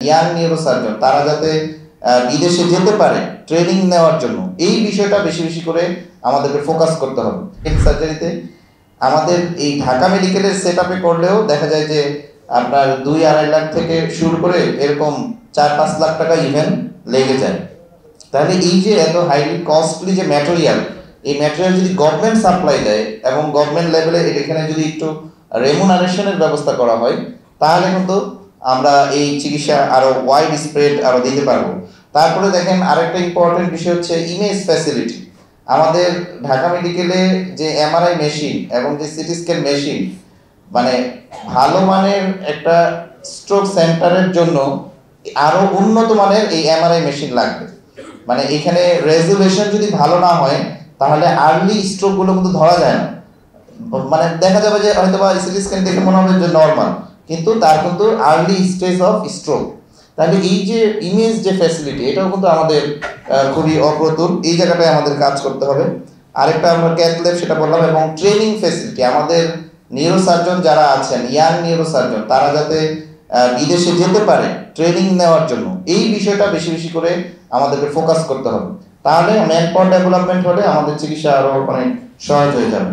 Young neurosurgeon তারা যাতে বিদেশে যেতে পারে ট্রেনিং নেওয়ার জন্য, এই বিষয়টা বেশি বেশি করে আমাদেরকে ফোকাস করতে হবে। এই সার্জারিতে আমাদের এই ঢাকা মেডিকেলের সেট আপে করলেও দেখা যায় যে আপনার 2-2.5 লাখ থেকে শুরু করে এরকম 4-5 লাখ টাকা ইভেন লেগে যায়। তাহলে এই যে এত হাইলি কস্টলি যে ম্যাটেরিয়াল, এই ম্যাটেরিয়াল যদি গভর্নমেন্ট সাপ্লাই দেয় এবং গভর্নমেন্ট লেভেলে এখানে যদি একটু রেমুনারেশনের ব্যবস্থা করা হয়, তাহলে কিন্তু আমরা এই চিকিৎসা আরো ওয়াইড স্প্রেড আরো দিতে পারবো। তারপরে দেখেন আরেকটা ইম্পর্টেন্ট বিষয় হচ্ছে ইমেজ ফ্যাসিলিটি। আমাদের ঢাকা মেডিকেলে যে এমআরআই মেশিন এবং যে সিটি স্ক্যান মেশিন, মানে ভালো মানের একটা স্ট্রোক সেন্টারের জন্য আরো উন্নত মানের এই এমআরআই মেশিন লাগবে। মানে এখানে রেজুলেশন যদি ভালো না হয় তাহলে আর্লি স্ট্রোক গুলো কিন্তু ধরা যায় না। মানে দেখা যাবে যে হয়তো বা সিটি স্ক্যান দেখে মনে হবে যে নর্মাল, কিন্তু তার কিন্তু আর্লি স্টেজ অফ স্ট্রোক। তাহলে এই যে ইমেজ যে ফ্যাসিলিটি, এটাও কিন্তু আমাদের খুবই অপ্রতুল, এই জায়গাটায় আমাদের কাজ করতে হবে। আরেকটা আমরা ক্যাথ ল্যাব সেটা বললাম, এবং ট্রেনিং ফ্যাসিলিটি। আমাদের নিউরোসার্জন যারা আছেন, ইয়াং নিউরোসার্জন তারা যাতে বিদেশে যেতে পারে ট্রেনিং নেওয়ার জন্য, এই বিষয়টা বেশি বেশি করে আমাদেরকে ফোকাস করতে হবে। তাহলে ম্যান পাওয়ার ডেভেলপমেন্ট হলে আমাদের চিকিৎসা আরো অনেক সহজ হয়ে যাবে।